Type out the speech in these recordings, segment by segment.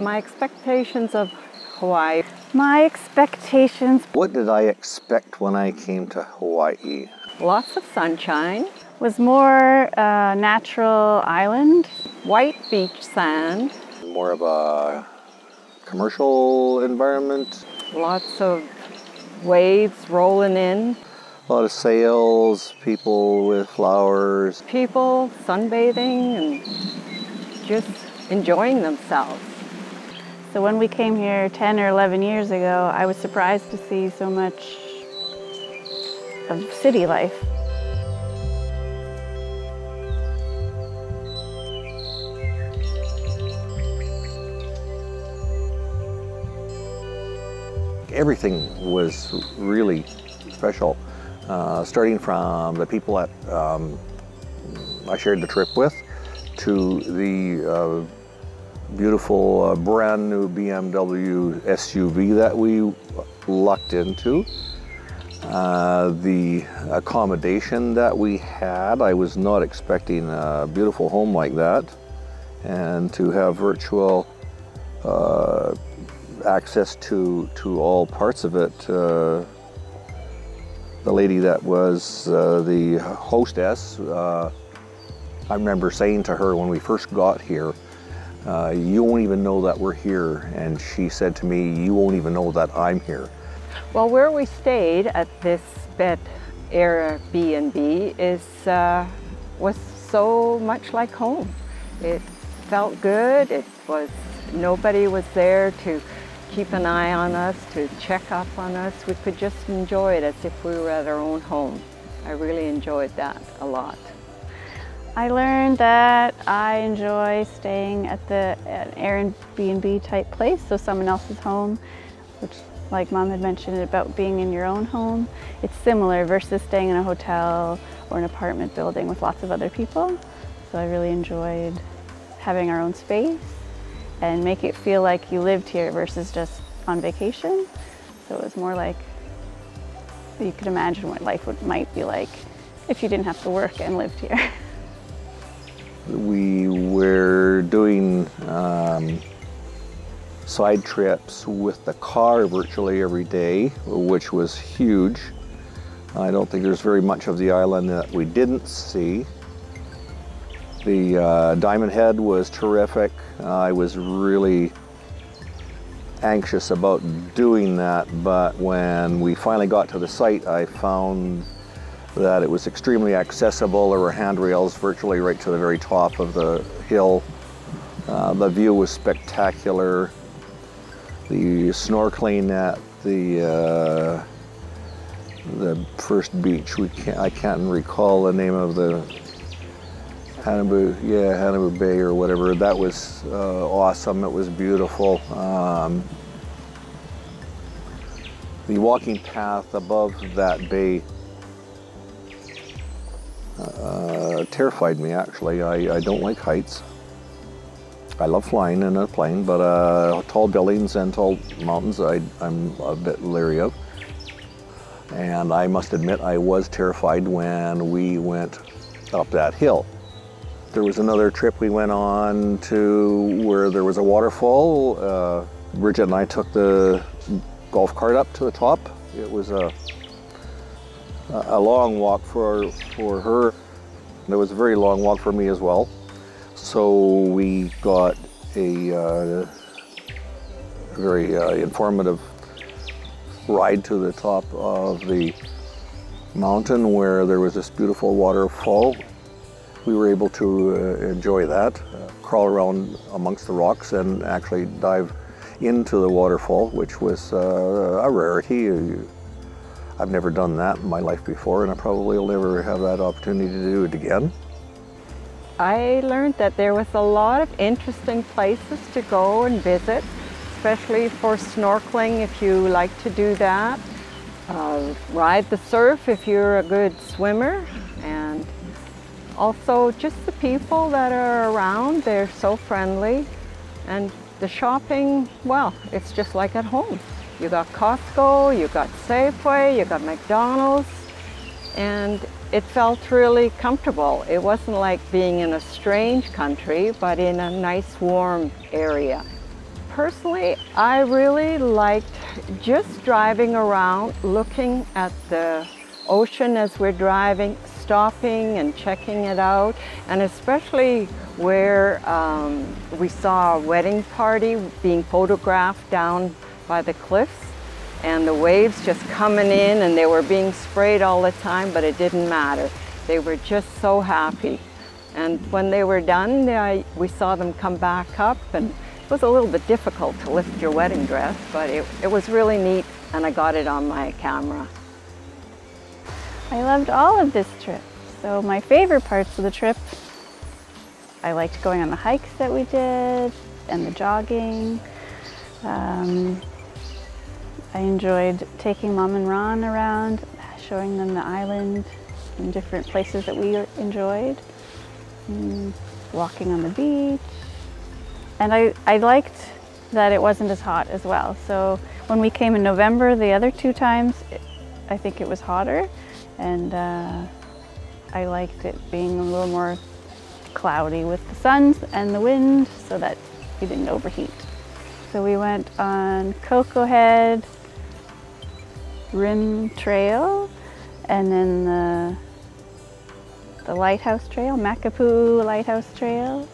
My expectations of Hawaii. My expectations What did I expect when I came to Hawaii? Lots of sunshine, was more natural island. white beach sand, More of a commercial environment, lots of waves rolling in, a lot of sails, people with flowers. people sunbathing and just enjoying themselves. So when we came here 10 or 11 years ago, I was surprised to see so much of city life. Everything was really special, starting from the people that I shared the trip with, to the beautiful brand new BMW SUV that we lucked into. The accommodation that we had, I was not expecting a beautiful home like that, and to have virtual access to all parts of it. The lady that was the hostess, I remember saying to her when we first got here, you won't even know that we're here. And she said to me, you won't even know that I'm here. Well, where we stayed at this bed Airbnb was so much like home. It felt good. Nobody was there to keep an eye on us, to check up on us. We could just enjoy it as if we were at our own home. I really enjoyed that a lot. I learned that I enjoy staying at an Airbnb type place, so someone else's home, which, like Mom had mentioned about being in your own home, it's similar versus staying in a hotel or an apartment building with lots of other people. So I really enjoyed having our own space and make it feel like you lived here versus just on vacation. So it was more like you could imagine what life might be like if you didn't have to work and lived here. We were doing side trips with the car virtually every day, which was huge. I don't think there's very much of the island that we didn't see. The Diamond Head was terrific. I was really anxious about doing that, but when we finally got to the site, I found that it was extremely accessible. There were handrails virtually right to the very top of the hill. The view was spectacular. The snorkeling at the first beach, I can't recall the name of the Hanabu Bay or whatever. That was awesome. It was beautiful. The walking path above that bay terrified me, actually. I don't like heights. I love flying in a plane, but tall buildings and tall mountains I'm a bit leery of. And I must admit I was terrified when we went up that hill. There was another trip we went on to where there was a waterfall. Bridget and I took the golf cart up to the top. It was a long walk for her. It was a very long walk for me as well. So we got a very informative ride to the top of the mountain where there was this beautiful waterfall. We were able to enjoy that, crawl around amongst the rocks and actually dive into the waterfall, which was a rarity. I've never done that in my life before, and I probably will never have that opportunity to do it again. I learned that there was a lot of interesting places to go and visit, especially for snorkeling if you like to do that. Ride the surf if you're a good swimmer, and also just the people that are around, they're so friendly. And the shopping, well, it's just like at home. You got Costco, you got Safeway, you got McDonald's, and it felt really comfortable. It wasn't like being in a strange country, but in a nice warm area. Personally, I really liked just driving around, looking at the ocean as we're driving, stopping and checking it out, and especially where we saw a wedding party being photographed down by the cliffs, and the waves just coming in, and they were being sprayed all the time, but it didn't matter. They were just so happy. And when they were done, we saw them come back up, and it was a little bit difficult to lift your wedding dress, but it was really neat, and I got it on my camera. I loved all of this trip. So my favorite parts of the trip, I liked going on the hikes that we did and the jogging. I enjoyed taking Mom and Ron around, showing them the island and different places that we enjoyed. Walking on the beach. And I liked that it wasn't as hot as well. So when we came in November, the other 2 times, I think it was hotter. And I liked it being a little more cloudy with the sun and the wind so that we didn't overheat. So we went on Cocoa Head Rim Trail, and then the Lighthouse Trail, Makapuu Lighthouse Trail,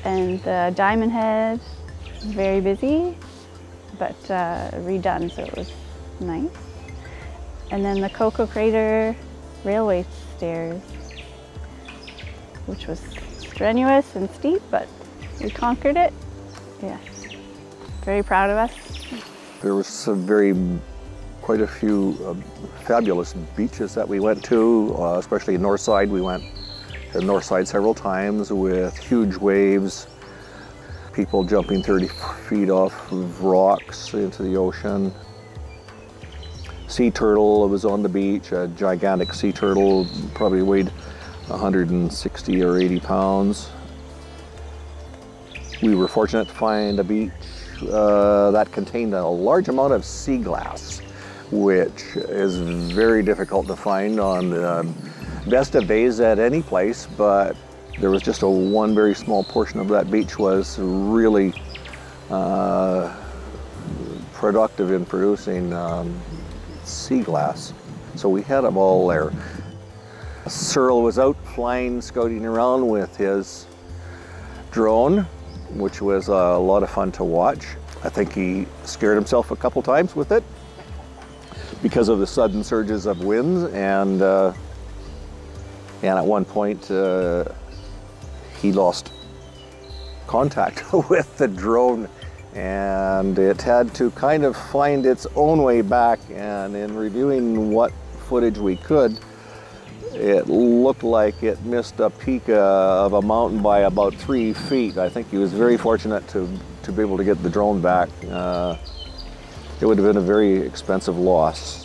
and Diamond Head was very busy, but redone, so it was nice. And then the Cocoa Crater Railway Stairs, which was strenuous and steep, but we conquered it. Yes, very proud of us. There was quite a few fabulous beaches that we went to, especially Northside. We went to Northside several times with huge waves, people jumping 30 feet off of rocks into the ocean. Sea turtle was on the beach, a gigantic sea turtle, probably weighed 160 or 80 pounds. We were fortunate to find a beach that contained a large amount of sea glass, which is very difficult to find on the best of days at any place, but there was just one very small portion of that beach was really productive in producing sea glass. So we had them all there. Searle was out flying, scouting around with his drone, which was a lot of fun to watch. I think he scared himself a couple times with it because of the sudden surges of winds, and at one point he lost contact with the drone, and it had to kind of find its own way back. And in reviewing what footage we could, it looked like it missed a peak of a mountain by about 3 feet. I think he was very fortunate to be able to get the drone back. It would have been a very expensive loss.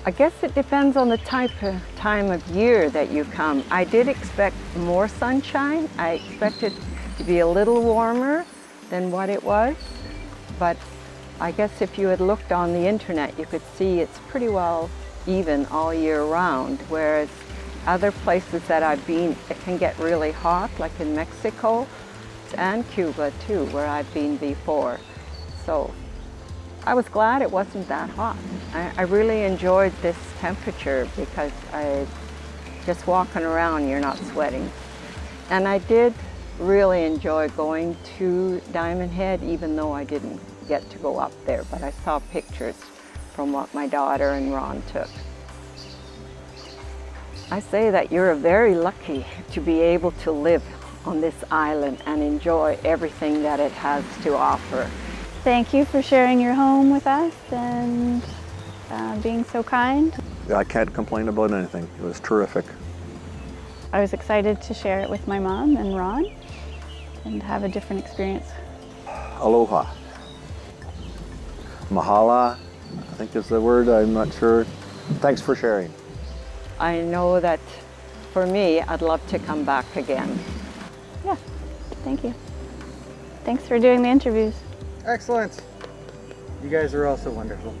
I guess it depends on the time of year that you come. I did expect more sunshine. I expected to be a little warmer than what it was. But I guess if you had looked on the internet, you could see it's pretty well even all year round, whereas other places that I've been, it can get really hot, like in Mexico and Cuba too, where I've been before. So I was glad it wasn't that hot. I really enjoyed this temperature because just walking around, you're not sweating. And I did really enjoy going to Diamond Head, even though I didn't get to go up there, but I saw pictures from what my daughter and Ron took. I say that you're very lucky to be able to live on this island and enjoy everything that it has to offer. Thank you for sharing your home with us and being so kind. I can't complain about anything. It was terrific. I was excited to share it with my mom and Ron and have a different experience. Aloha. Mahala, I think is the word, I'm not sure. Thanks for sharing. I know that for me, I'd love to come back again. Yeah, thank you. Thanks for doing the interviews. Excellent. You guys are also wonderful.